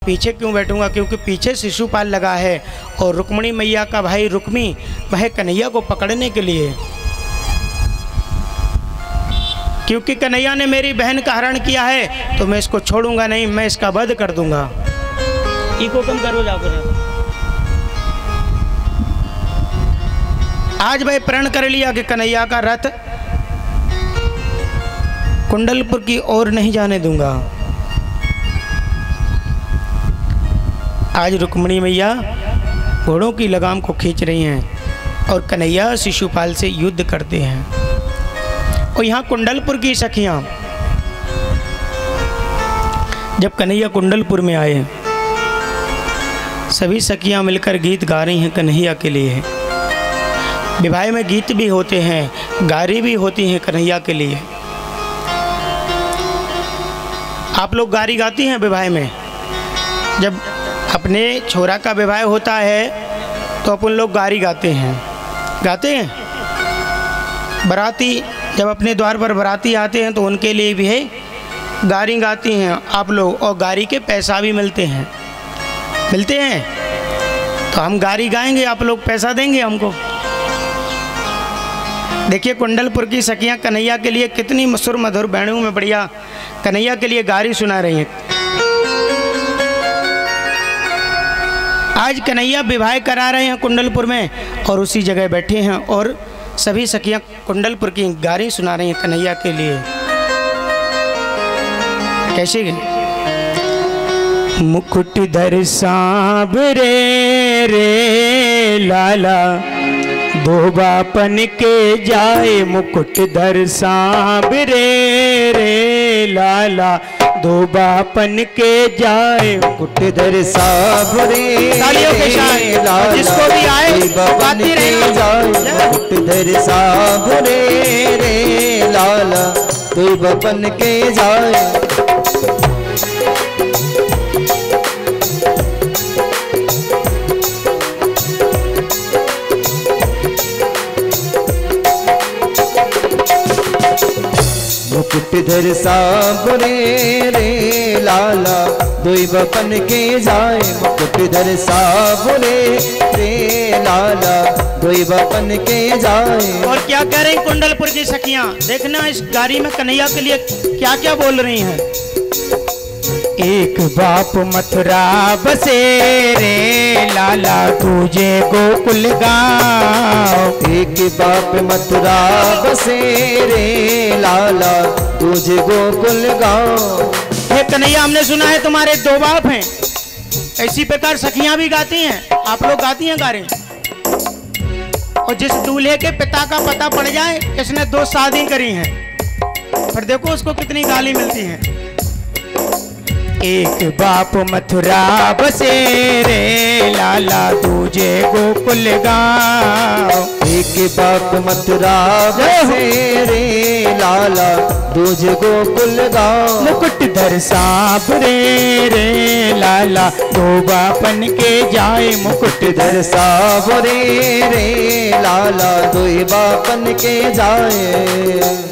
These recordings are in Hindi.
पीछे क्यों बैठूंगा, क्योंकि पीछे शिशुपाल लगा है और रुक्मिणी मैया का भाई रुक्मी वह कन्हैया को पकड़ने के लिए, क्योंकि कन्हैया ने मेरी बहन का हरण किया है तो मैं इसको छोड़ूंगा नहीं, मैं इसका वध कर दूंगा। इको कम करो जाकर। आज भाई प्रण कर लिया कि कन्हैया का रथ कुंडलपुर की ओर नहीं जाने दूंगा। आज रुक्मिणी मैया घोड़ों की लगाम को खींच रही हैं और कन्हैया शिशुपाल से युद्ध करते हैं। और यहाँ कुंडलपुर की सखियाँ, जब कन्हैया कुंडलपुर में आए सभी सखियाँ मिलकर गीत गा रही हैं कन्हैया के लिए। विवाह में गीत भी होते हैं, गारी भी होती हैं कन्हैया के लिए। आप लोग गारी गाती हैं विवाह में? जब अपने छोरा का विवाह होता है तो अपन लोग गारी गाते हैं, गाते हैं। बराती जब अपने द्वार पर बराती आते हैं तो उनके लिए भी है गारी गाती हैं आप लोग, और गारी के पैसा भी मिलते हैं, मिलते हैं। तो हम गारी गाएंगे, आप लोग पैसा देंगे हमको। देखिए कुंडलपुर की सखियाँ कन्हैया के लिए कितनी मधुर मधुर बैणों में बढ़िया कन्हैया के लिए गारी सुना रही हैं। आज कन्हैया विवाह करा रहे हैं कुंडलपुर में और उसी जगह बैठे हैं और सभी सखियाँ कुंडलपुर की गारी सुना रही हैं कन्हैया के लिए। कैसे? मुकुटधर सांवरे रे लाला धोबापन के जाए, मुकुटधर सांवरे रे लाला धोबापन के जाए, मुकुटधर सांवरे जिसको भी आए गाती रहे। मुकुटधर सांवरे रे लाला धोबापन के जाए। मुकुटधर सांवरे रे लाला धोबापन के जाए, मुकुटधर सांवरे रे लाला धोबापन के जाए। और क्या कह रही कुंडलपुर की सखियां, देखना इस गारी में कन्हैया के लिए क्या क्या बोल रही हैं। एक बाप मथुरा बसे रे लाला तुझे गोकुल गाँव। एक बाप मथुरा बसे रे लाला तुझे गोकुल गाँव। हे कन्हैया हमने सुना है तुम्हारे दो बाप हैं। इसी प्रकार सखियां भी गाती हैं, आप लोग गाती हैं गारे। और जिस दूल्हे के पिता का पता पड़ जाए इसने 2 शादी करी हैं, पर देखो उसको कितनी गाली मिलती है। एक बाप मथुरा बसे रे लाला तुझे गोकुल गाँव। एक बाप मथुरा बसे रे लाला तुझे गोकुल गाँव। मुकुटधर सांवरे रे लाला धोबापन के जाए, मुकुटधर सांवरे रे लाला धोबापन के जाए।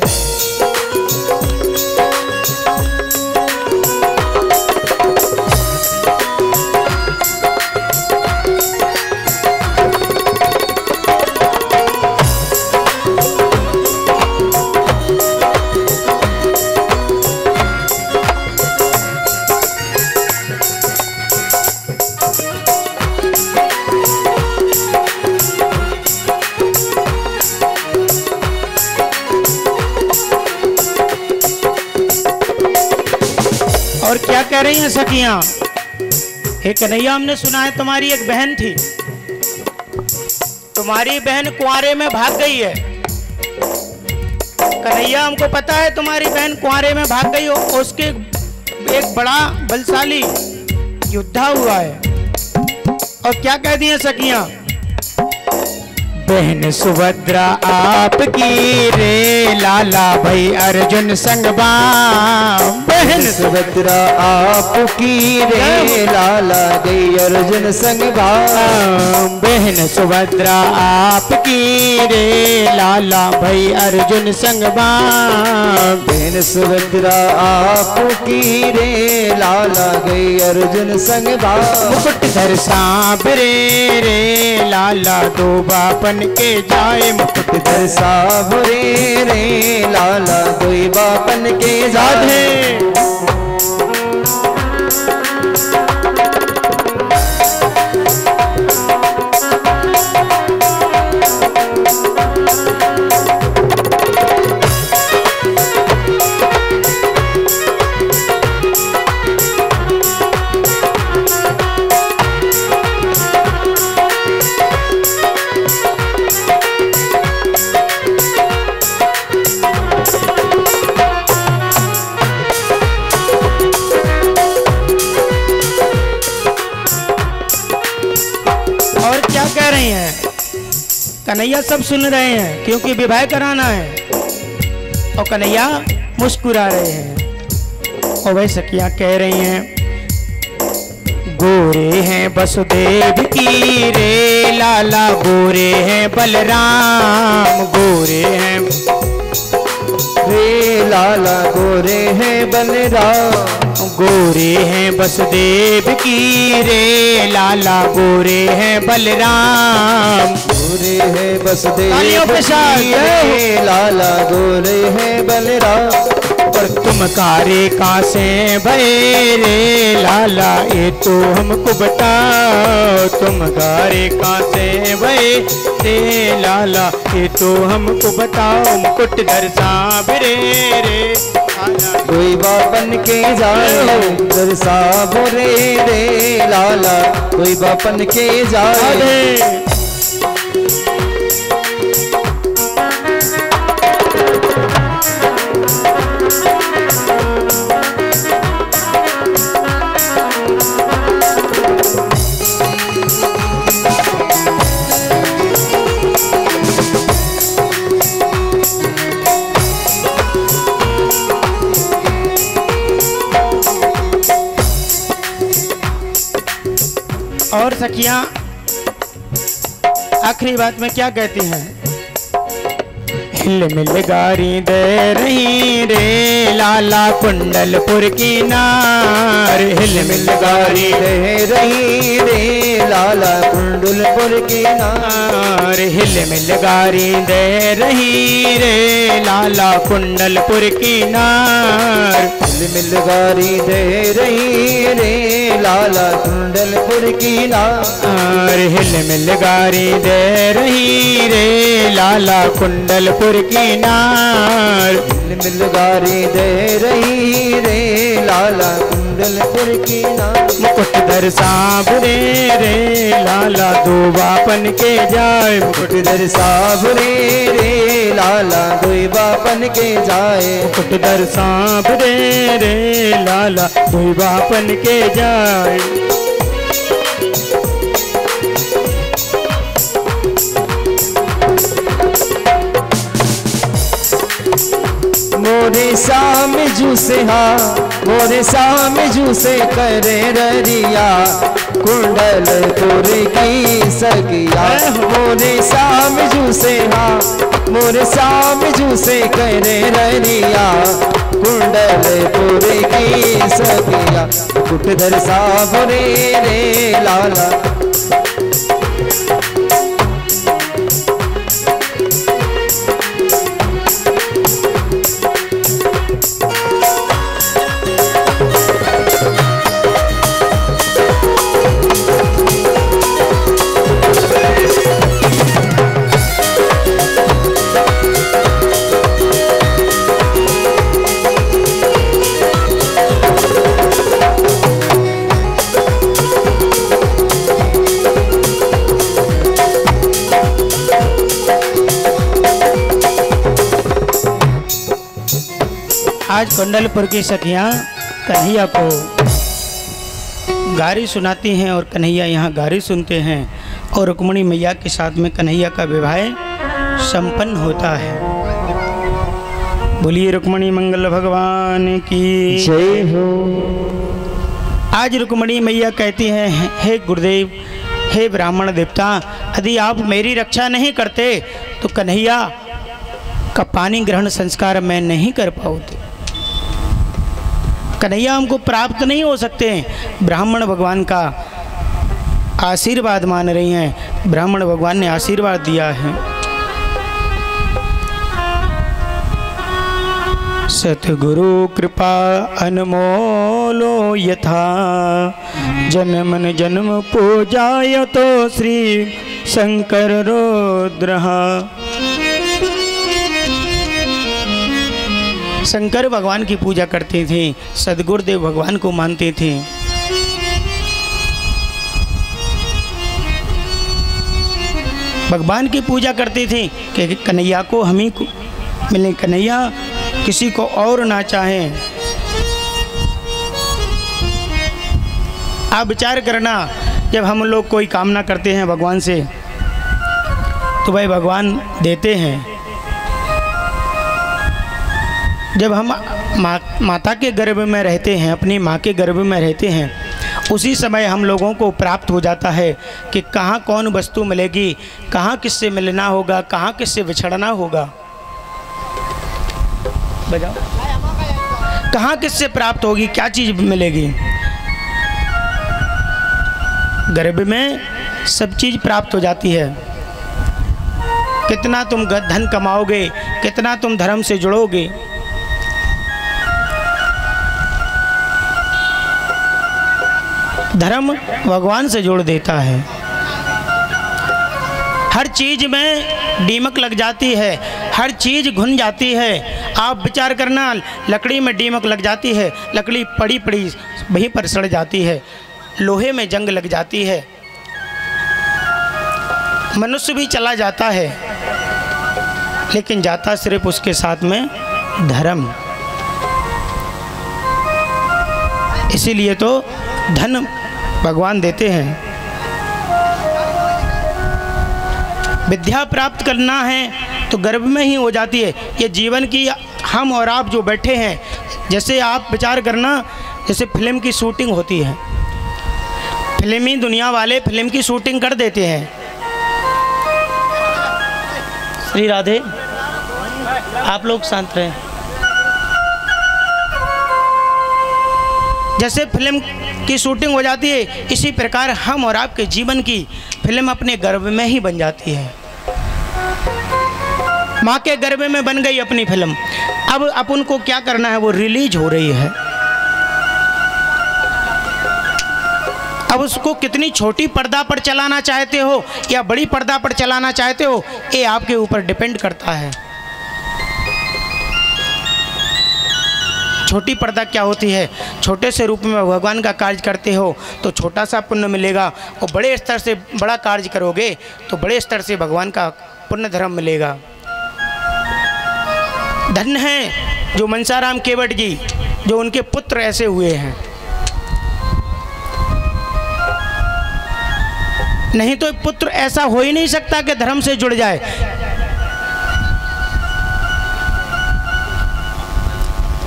और क्या कह रही हैं सखियां। हे कन्हैया हमने सुना है तुम्हारी एक बहन थी, तुम्हारी बहन कुंवारे में भाग गई है। कन्हैया हमको पता है तुम्हारी बहन कुंवारे में भाग गई हो, उसके एक बड़ा बलशाली योद्धा हुआ है। और क्या कह दिए सखियां, बहन सुभद्रा आपकी रे लाला भाई अर्जुन संग बाम। बहन सुभद्रा आपकी रे लाला गई अर्जुन संग बाम। बहन सुभद्रा आपकी रे लाला भाई अर्जुन संग बाम। बहन सुभद्रा आपकी रे लाला गई अर्जुन संग बाम। मुकुटधर सांवरे रे लाला दो बापन के जाए। मुकुटधर सांवरे रे लाला दो बापन के जाए। कन्हैया सब सुन रहे हैं क्योंकि विवाह कराना है और कन्हैया मुस्कुरा रहे हैं। और वही सखियां कह रही हैं, गोरे हैं वसुदेव की रे लाला गोरे हैं बलराम। गोरे हैं रे लाला गोरे हैं बलराम। गोरे हैं वसुदेव की रे लाला गोरे हैं बलराम। गोरे हैं वसुदेव के साथ रे लाला गोरे हैं बलराम। पर तुम कारे कहाँ से भये रे लाला ये तो हमको बताओ। तुम कारे कहाँ से भये रे लाला ये तो हमको बताओ। मुकुटधर सांवरे रे कोई बापन के जाए। दर सांवरे रे लाला कोई बापन के जाए। और सखियां आखिरी बात में क्या कहती हैं, हिल मिल गारी दे रही रे लाला कुंडलपुर की नार। हिल मिल गारी दे रही रे लाला कुंडलपुर की नार। हिल मिल गारी दे रही रे लाला कुंडलपुर की नार। हिल मिल गारी दे रही रे लाला कुंडलपुर की नार। हिल मिल गारी दे रही रे लाला कुंडलपुर की नार। हिल मिल गारी दे रही रे लाला कुंडलपुर की नार। मुकुटधर सांवरे रे लाला दो बापन के जाए। मुकुटधर सांवरे रे लाला दो बापन के जाए। मुकुटधर सांवरे रे लाला दो बापन के जाए। मोरे शाम जूसे हाँ मोरे शाम जूसे करे ररिया कुंडलपुर की सगिया। मोरे शाम जूसे हाँ मोरे शाम जूसे करे ररिया कुंडलपुर की सगिया। मुकुटधर सांवरे रे लाला आज कुंडलपुर की सखियां कन्हैया को गारी सुनाती हैं और कन्हैया यहाँ गारी सुनते हैं। और रुक्मिणी मैया के साथ में कन्हैया का विवाह संपन्न होता है। बोलिए रुक्मिणी मंगल भगवान की जय हो। आज रुक्मिणी मैया कहती हैं, हे गुरुदेव, हे ब्राह्मण देवता, यदि आप मेरी रक्षा नहीं करते तो कन्हैया का पानी ग्रहण संस्कार मैं नहीं कर पाऊँगी, कन्हैया हमको प्राप्त नहीं हो सकते। ब्राह्मण भगवान का आशीर्वाद मान रही हैं, ब्राह्मण भगवान ने आशीर्वाद दिया है। सतगुरु कृपा अनमोलो यथा, जन्मन जन्म पूजाय तो श्री शंकर रुद्र। शंकर भगवान की पूजा करते थे, सदगुरुदेव भगवान को मानते थे। भगवान की पूजा करते थे कि कन्हैया को हम ही मिले, कन्हैया किसी को और ना चाहें। आप विचार करना, जब हम लोग कोई कामना करते हैं भगवान से तो भाई भगवान देते हैं। जब हम माता के गर्भ में रहते हैं, अपनी माँ के गर्भ में रहते हैं, उसी समय हम लोगों को प्राप्त हो जाता है कि कहाँ कौन वस्तु मिलेगी, कहाँ किससे मिलना होगा, कहाँ किससे बिछड़ना होगा। बजाओ, कहाँ किससे प्राप्त होगी, क्या चीज़ मिलेगी। गर्भ में सब चीज़ प्राप्त हो जाती है। कितना तुम धन कमाओगे, कितना तुम धर्म से जुड़ोगे। धर्म भगवान से जोड़ देता है। हर चीज में दीमक लग जाती है, हर चीज घुन जाती है। आप विचार करना, लकड़ी में दीमक लग जाती है, लकड़ी पड़ी पड़ी वहीं पर सड़ जाती है। लोहे में जंग लग जाती है। मनुष्य भी चला जाता है, लेकिन जाता सिर्फ उसके साथ में धर्म। इसीलिए तो धन भगवान देते हैं। विद्या प्राप्त करना है तो गर्भ में ही हो जाती है। ये जीवन की हम और आप जो बैठे हैं, जैसे आप विचार करना, जैसे फिल्म की शूटिंग होती है, फिल्मी दुनिया वाले फिल्म की शूटिंग कर देते हैं। श्री राधे, आप लोग शांत रहें। जैसे फिल्म की शूटिंग हो जाती है, इसी प्रकार हम और आपके जीवन की फिल्म अपने गर्भ में ही बन जाती है। माँ के गर्भ में बन गई अपनी फिल्म। अब अपन को क्या करना है, वो रिलीज हो रही है। अब उसको कितनी छोटी पर्दा पर चलाना चाहते हो या बड़ी पर्दा पर चलाना चाहते हो, ये आपके ऊपर डिपेंड करता है। छोटी पर्दा क्या होती है, छोटे से रूप में भगवान का कार्य करते हो तो छोटा सा पुण्य मिलेगा, और बड़े स्तर से बड़ा कार्य करोगे तो बड़े स्तर से भगवान का पुण्य धर्म मिलेगा। धन्य है जो मनसाराम केवट जी, जो उनके पुत्र ऐसे हुए हैं। नहीं तो पुत्र ऐसा हो ही नहीं सकता कि धर्म से जुड़ जाए।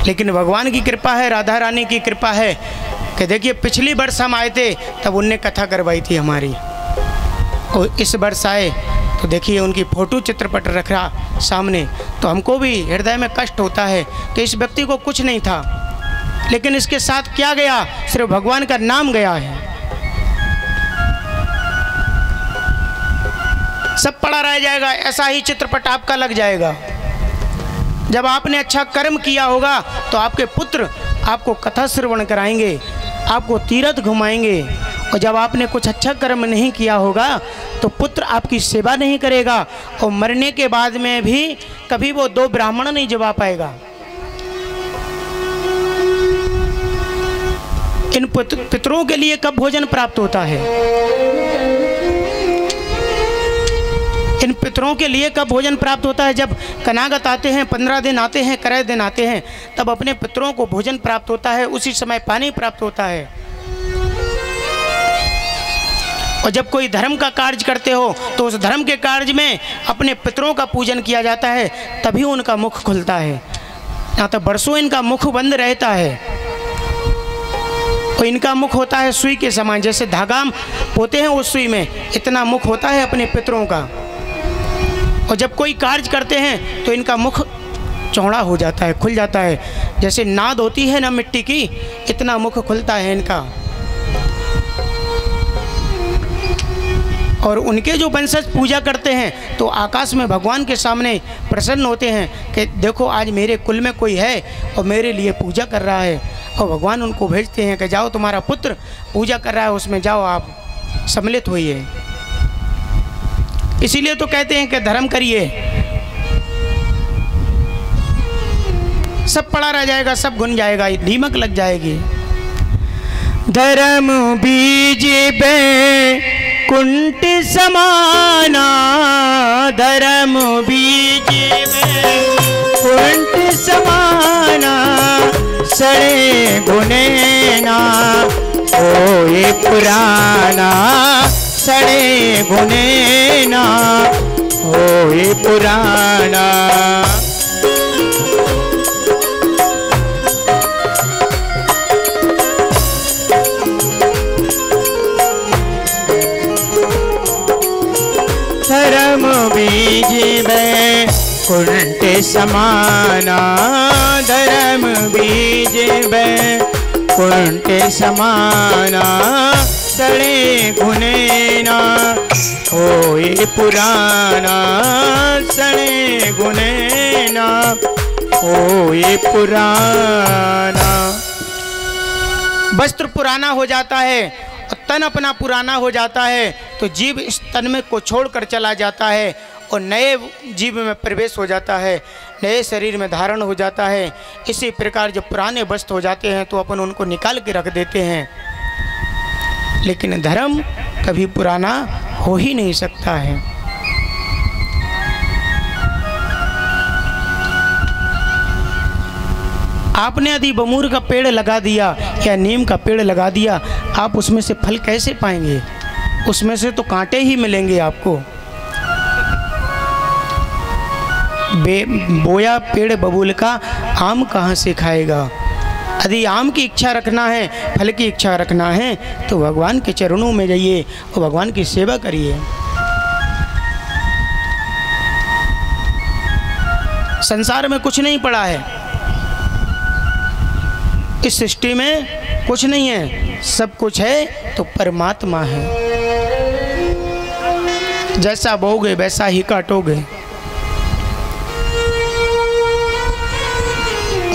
लेकिन भगवान की कृपा है, राधा रानी की कृपा है कि देखिए पिछली वर्ष हम आए थे तब उनने कथा करवाई थी हमारी, और इस वर्ष आए तो देखिए उनकी फ़ोटो चित्रपट रख रहा सामने, तो हमको भी हृदय में कष्ट होता है कि इस व्यक्ति को कुछ नहीं था, लेकिन इसके साथ क्या गया, सिर्फ भगवान का नाम गया है। सब पड़ा रह जाएगा, ऐसा ही चित्रपट आपका लग जाएगा। जब आपने अच्छा कर्म किया होगा तो आपके पुत्र आपको कथा श्रवण कराएंगे, आपको तीर्थ घुमाएंगे, और जब आपने कुछ अच्छा कर्म नहीं किया होगा तो पुत्र आपकी सेवा नहीं करेगा, और मरने के बाद में भी कभी वो 2 ब्राह्मण नहीं जमा पाएगा। इन पितरों के लिए कब भोजन प्राप्त होता है, इन पितरों के लिए कब भोजन प्राप्त होता है, जब कनागत आते हैं, 15 दिन आते हैं, क्रय दिन आते हैं, तब अपने पितरों को भोजन प्राप्त होता है, उसी समय पानी प्राप्त होता है। और जब कोई धर्म का कार्य करते हो तो उस धर्म के कार्य में अपने पितरों का पूजन किया जाता है, तभी उनका मुख खुलता है। यहाँ तो बरसों इनका मुख बंद रहता है और इनका मुख होता है सुई के समान, जैसे धागा होते हैं उस सुई में, इतना मुख होता है अपने पितरों का। और जब कोई कार्य करते हैं तो इनका मुख चौड़ा हो जाता है, खुल जाता है, जैसे नाद होती है ना मिट्टी की, इतना मुख खुलता है इनका। और उनके जो वंशज पूजा करते हैं तो आकाश में भगवान के सामने प्रसन्न होते हैं कि देखो आज मेरे कुल में कोई है और मेरे लिए पूजा कर रहा है। और भगवान उनको भेजते हैं कि जाओ तुम्हारा पुत्र पूजा कर रहा है, उसमें जाओ आप सम्मिलित होइए। इसीलिए तो कहते हैं कि धर्म करिए, सब पड़ा रह जाएगा, सब घुन जाएगा, दीमक लग जाएगी। धर्म बीज कुंट समाना, धर्म बीज कुंट समाना, सड़े गुने ना होए पुराना, सड़े गुने ना होए पुराना। धर्म बीज में कुंट समाना, धर्म बीज में कुंट समाना, सड़े गुने ना होए पुराना, सड़े गुने ना होए पुराना। वस्त्र पुराना हो जाता है और तन अपना पुराना हो जाता है तो जीव इस तन में को छोड़कर चला जाता है और नए जीव में प्रवेश हो जाता है, नए शरीर में धारण हो जाता है। इसी प्रकार जब पुराने वस्त्र हो जाते हैं तो अपन उनको निकाल के रख देते हैं, लेकिन धर्म कभी पुराना हो ही नहीं सकता है। आपने यदि बमूर का पेड़ लगा दिया या नीम का पेड़ लगा दिया, आप उसमें से फल कैसे पाएंगे? उसमें से तो कांटे ही मिलेंगे आपको। बोया पेड़ बबूल का आम कहाँ से खाएगा? यदि आम की इच्छा रखना है, फल की इच्छा रखना है तो भगवान के चरणों में जाइए और भगवान की सेवा करिए। संसार में कुछ नहीं पड़ा है, इस सृष्टि में कुछ नहीं है, सब कुछ है तो परमात्मा है। जैसा बोओगे वैसा ही काटोगे।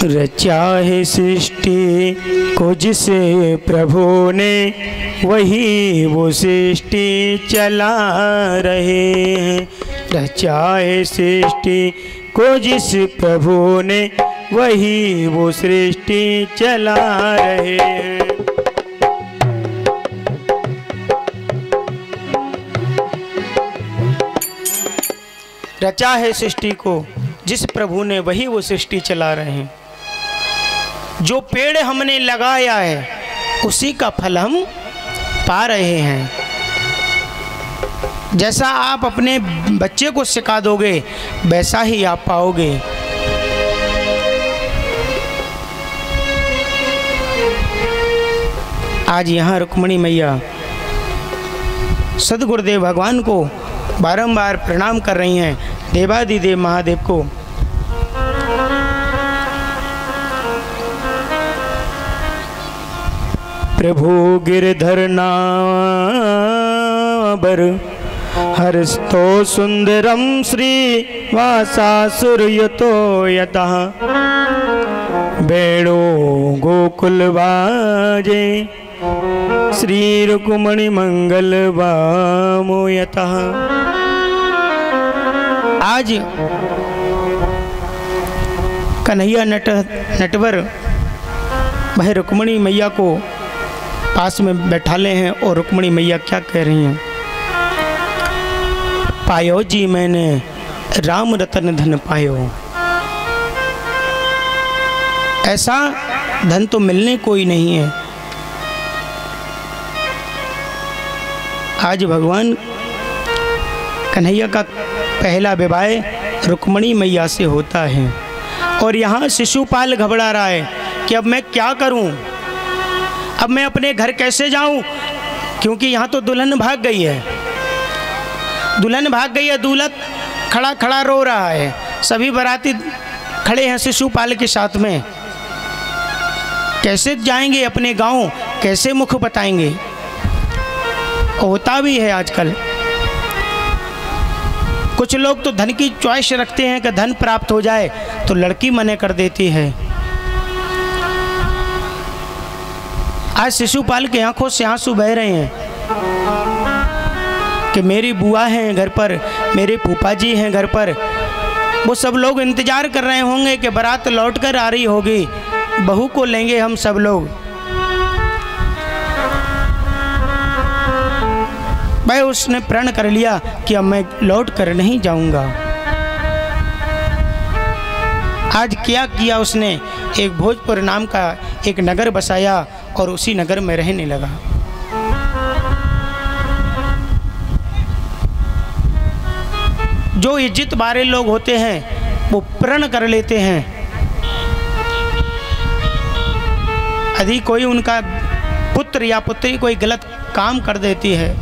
रचा है सृष्टि को जिसे प्रभु ने, वही वो सृष्टि चला रहे हैं। रचा है सृष्टि को जिस प्रभु ने, वही वो सृष्टि चला रहे हैं। रचा है सृष्टि को जिस प्रभु ने, वही वो सृष्टि चला रहे हैं। जो पेड़ हमने लगाया है उसी का फल हम पा रहे हैं। जैसा आप अपने बच्चे को सिखा दोगे वैसा ही आप पाओगे। आज यहाँ रुक्मणी मैया सद्गुरुदेव भगवान को बारंबार प्रणाम कर रही हैं, देवादिदेव महादेव को। प्रभु गिरधर नाबर हरस्तो सुंदरम श्री वासासुरयतो यतः बेड़ो गोकुल बाजे श्री रुक्मणी मंगल वामो यतः। आज कन्हैया नटवर भाई रुक्मणी मैया को पास में बैठा ले हैं और रुक्मणी मैया क्या कह रही हैं? पायो जी मैंने राम रतन धन पायो। ऐसा धन तो मिलने कोई नहीं है। आज भगवान कन्हैया का पहला विवाह रुक्मणी मैया से होता है और यहाँ शिशुपाल घबरा रहा है कि अब मैं क्या करूँ, अब मैं अपने घर कैसे जाऊँ, क्योंकि यहाँ तो दुल्हन भाग गई है, दुल्हन भाग गई है। दूल्हा खड़ा खड़ा रो रहा है, सभी बाराती खड़े हैं शिशुपाल के साथ में। कैसे जाएंगे अपने गांव, कैसे मुख बताएंगे। होता भी है आजकल, कुछ लोग तो धन की चॉइस रखते हैं कि धन प्राप्त हो जाए तो लड़की मना कर देती है। आज शिशुपाल के आंखों से आंसू बह रहे हैं कि मेरी बुआ हैं घर पर, मेरे फूफा जी हैं घर पर, वो सब लोग इंतजार कर रहे होंगे कि बारात लौट कर आ रही होगी, बहू को लेंगे हम सब लोग। भाई उसने प्रण कर लिया कि अब मैं लौट कर नहीं जाऊंगा। आज क्या किया उसने, एक भोजपुर नाम का एक नगर बसाया और उसी नगर में रहने लगा। जो इज्जत वाले लोग होते हैं वो प्रण कर लेते हैं, यदि कोई उनका पुत्र या पुत्री कोई गलत काम कर देती है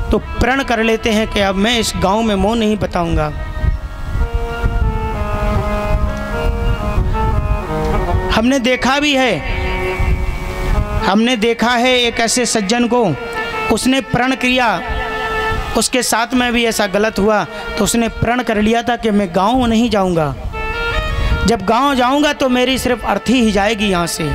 तो प्रण कर लेते हैं कि अब मैं इस गांव में मुंह नहीं बताऊंगा। हमने देखा भी है, हमने देखा है एक ऐसे सज्जन को, उसने प्रण किया, उसके साथ में भी ऐसा गलत हुआ तो उसने प्रण कर लिया था कि मैं गांव नहीं जाऊंगा, जब गांव जाऊंगा तो मेरी सिर्फ अर्थी ही जाएगी यहाँ से।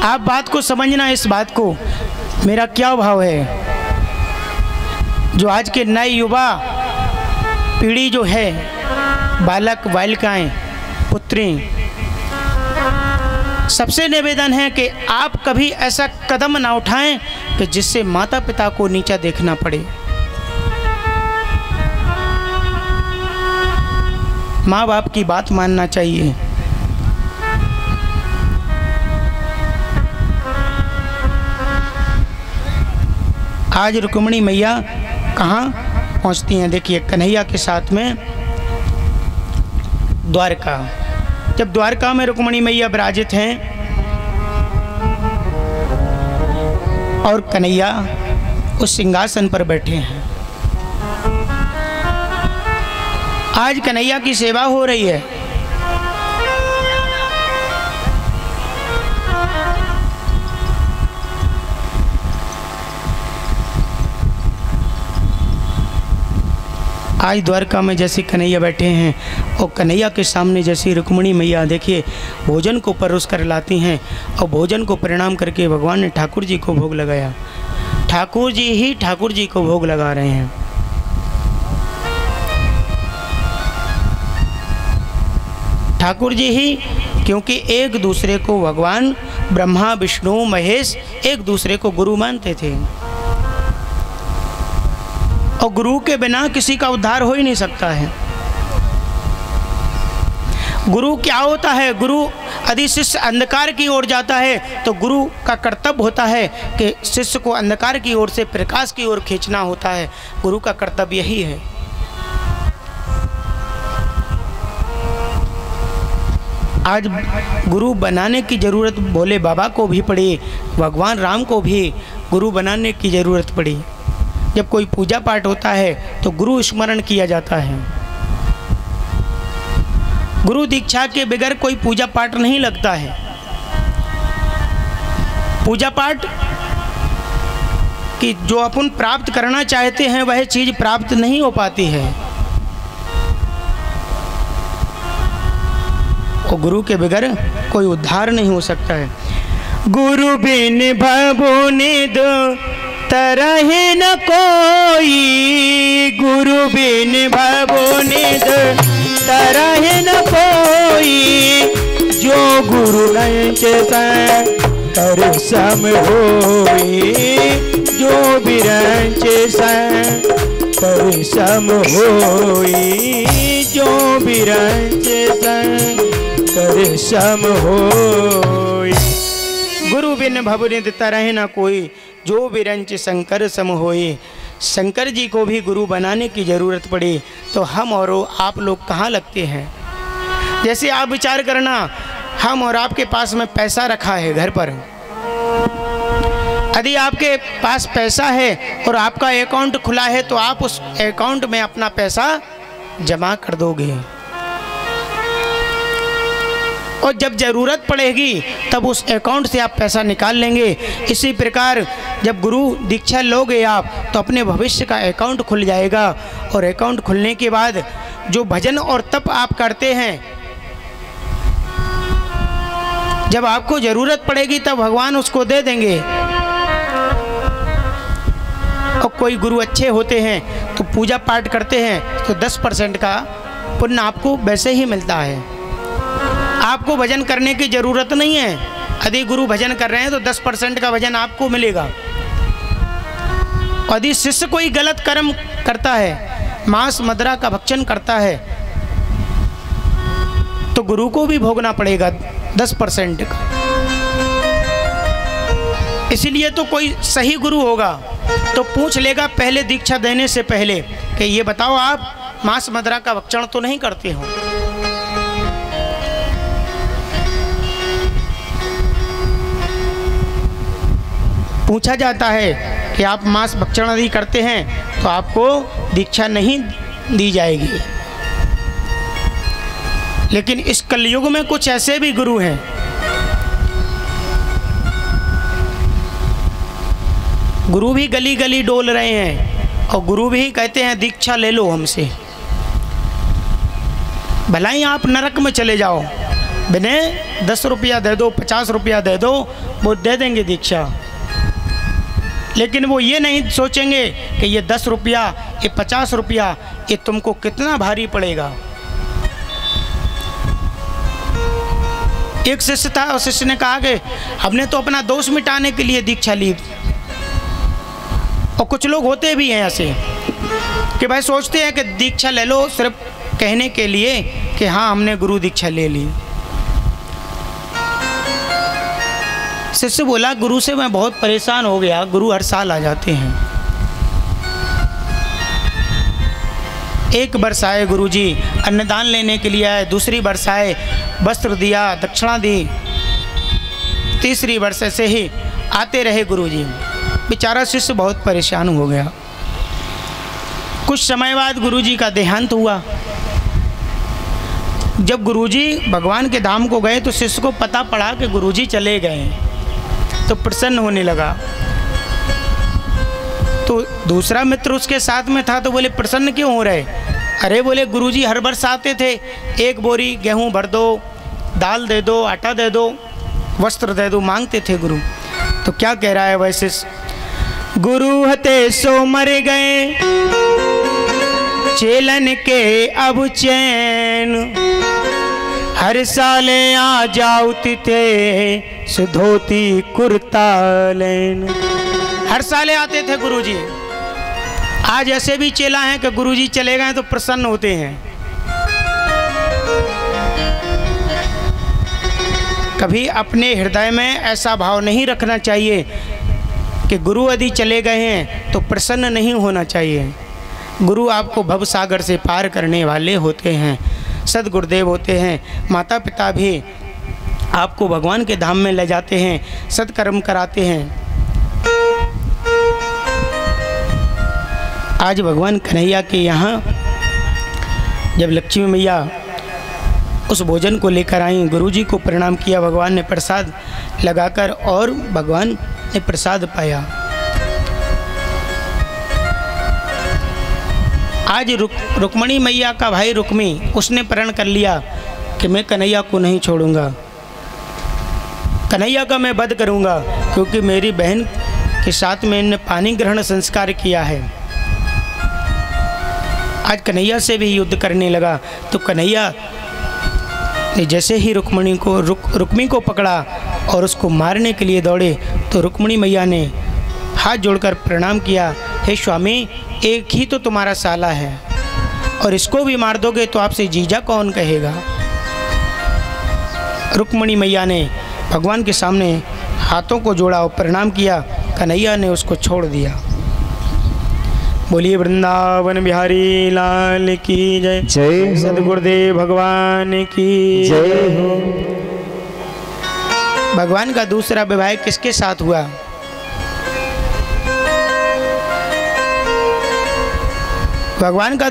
आप बात को समझना, इस बात को मेरा क्या भाव है। जो आज के नए युवा पीढ़ी जो है, बालक बालिकाएं पुत्री, सबसे निवेदन है कि आप कभी ऐसा कदम ना उठाएं कि जिससे माता पिता को नीचा देखना पड़े। माँ बाप की बात मानना चाहिए। आज रुक्मिणी मैया कहाँ पहुँचती हैं, देखिए कन्हैया के साथ में द्वारका। जब द्वारका में रुक्मिणी मैया विराजित हैं और कन्हैया उस सिंहासन पर बैठे हैं, आज कन्हैया की सेवा हो रही है। आज द्वारका में जैसे कन्हैया बैठे हैं और कन्हैया के सामने जैसी रुक्मिणी मैया देखिए भोजन को परोस कर लाती हैं और भोजन को प्रणाम करके भगवान ने ठाकुर जी को भोग लगाया। ठाकुर जी ही ठाकुर जी को भोग लगा रहे हैं। ठाकुर जी ही, क्योंकि एक दूसरे को भगवान ब्रह्मा विष्णु महेश एक दूसरे को गुरु मानते थे और गुरु के बिना किसी का उद्धार हो ही नहीं सकता है। गुरु क्या होता है, गुरु यदि शिष्य अंधकार की ओर जाता है तो गुरु का कर्तव्य होता है कि शिष्य को अंधकार की ओर से प्रकाश की ओर खींचना होता है। गुरु का कर्तव्य यही है। आज गुरु बनाने की ज़रूरत भोले बाबा को भी पड़ी, भगवान राम को भी गुरु बनाने की ज़रूरत पड़ी। जब कोई पूजा पाठ होता है तो गुरु स्मरण किया जाता है। गुरु दीक्षा के बगैर कोई पूजा पाठ नहीं लगता है। पूजा पाठ कि जो अपन प्राप्त करना चाहते हैं वह चीज़ प्राप्त नहीं हो पाती है। और गुरु के बगैर कोई उद्धार नहीं हो सकता है। गुरु बिन भवो निध तरह न कोई, गुरु बिन भवो निध तरह न कोई, जो गुरु रंच कर सम होई, जो बिरंच कर सम होई, जो बिरंच कर सम होई। गुरु बिन भवनित तरह न कोई, जो विरंच शंकर सम होए। शंकर जी को भी गुरु बनाने की ज़रूरत पड़ी तो हम और आप लोग कहाँ लगते हैं। जैसे आप विचार करना, हम और आपके पास में पैसा रखा है घर पर, यदि आपके पास पैसा है और आपका अकाउंट खुला है तो आप उस अकाउंट में अपना पैसा जमा कर दोगे और जब ज़रूरत पड़ेगी तब उस अकाउंट से आप पैसा निकाल लेंगे। इसी प्रकार जब गुरु दीक्षा लोगे आप तो अपने भविष्य का अकाउंट खुल जाएगा और अकाउंट खुलने के बाद जो भजन और तप आप करते हैं, जब आपको ज़रूरत पड़ेगी तब भगवान उसको दे देंगे। और कोई गुरु अच्छे होते हैं तो पूजा पाठ करते हैं तो 10% का पुण्य आपको वैसे ही मिलता है। आपको भजन करने की ज़रूरत नहीं है, यदि गुरु भजन कर रहे हैं तो 10% का भजन आपको मिलेगा। यदि शिष्य कोई गलत कर्म करता है, मांस मदिरा का भक्षण करता है, तो गुरु को भी भोगना पड़ेगा 10% का। इसीलिए तो कोई सही गुरु होगा तो पूछ लेगा पहले दीक्षा देने से पहले कि ये बताओ आप मांस मदिरा का भक्षण तो नहीं करते हो। पूछा जाता है कि आप मांस भक्षण यदि करते हैं तो आपको दीक्षा नहीं दी जाएगी। लेकिन इस कलयुग में कुछ ऐसे भी गुरु हैं, गुरु भी गली गली डोल रहे हैं और गुरु भी कहते हैं दीक्षा ले लो हमसे, भला ही आप नरक में चले जाओ, बिने 10 रुपया दे दो 50 रुपया दे दो, वो दे देंगे दीक्षा। लेकिन वो ये नहीं सोचेंगे कि ये 10 रुपया ये 50 रुपया ये तुमको कितना भारी पड़ेगा। एक शिष्य था और शिष्य ने कहा कि हमने तो अपना दोष मिटाने के लिए दीक्षा ली। और कुछ लोग होते भी हैं ऐसे कि भाई सोचते हैं कि दीक्षा ले लो सिर्फ कहने के लिए कि हाँ हमने गुरु दीक्षा ले ली। शिष्य बोला गुरु से मैं बहुत परेशान हो गया, गुरु हर साल आ जाते हैं। एक वर्ष आए गुरुजी अन्नदान लेने के लिए आए, दूसरी वर्ष आए वस्त्र दिया दक्षिणा दी, तीसरी वर्ष ऐसे ही आते रहे गुरुजी। बेचारा शिष्य बहुत परेशान हो गया। कुछ समय बाद गुरुजी का देहांत हुआ। जब गुरुजी भगवान के धाम को गए तो शिष्य को पता पड़ा कि गुरुजी चले गए, तो प्रसन्न होने लगा। तो दूसरा मित्र उसके साथ में था तो बोले प्रसन्न क्यों हो रहे? अरे बोले गुरुजी हर वर्ष आते थे, 1 बोरी गेहूं भर दो, दाल दे दो, आटा दे दो, वस्त्र दे दो, मांगते थे गुरु। तो क्या कह रहा है वैसे, गुरु हते सो मर गए चेलन के अब चैन, हर साल आ जाऊती थे सुधोती कुर्ता लेन। हर साल आते थे गुरुजी। आज ऐसे भी चेला हैं कि गुरुजी चले गए तो प्रसन्न होते हैं। कभी अपने हृदय में ऐसा भाव नहीं रखना चाहिए कि गुरु यदि चले गए हैं तो प्रसन्न नहीं होना चाहिए। गुरु आपको भव सागर से पार करने वाले होते हैं, सद्गुरुदेव होते हैं। माता पिता भी आपको भगवान के धाम में ले जाते हैं, सत्कर्म कराते हैं। आज भगवान कन्हैया के यहाँ जब लक्ष्मी मैया उस भोजन को लेकर आई, गुरुजी को प्रणाम किया, भगवान ने प्रसाद लगाकर और भगवान ने प्रसाद पाया। आज रुक्मणी मैया का भाई रुक्मी उसने प्रण कर लिया कि मैं कन्हैया को नहीं छोड़ूंगा, कन्हैया का मैं वध करूंगा, क्योंकि मेरी बहन के साथ में इन्हें पानी ग्रहण संस्कार किया है। आज कन्हैया से भी युद्ध करने लगा। तो कन्हैया ने जैसे ही रुक्मी को पकड़ा और उसको मारने के लिए दौड़े तो रुक्मणी मैया ने हाथ जोड़कर प्रणाम किया, हे स्वामी एक ही तो तुम्हारा साला है और इसको भी मार दोगे तो आपसे जीजा कौन कहेगा। रुक्मणी मैया ने भगवान के सामने हाथों को जोड़ा और प्रणाम किया। कन्हैया ने उसको छोड़ दिया। बोलिए वृंदावन बिहारी लाल की जय। जय सद्गुरुदेव भगवान की जय हो। भगवान का दूसरा विवाह किसके साथ हुआ? भगवान का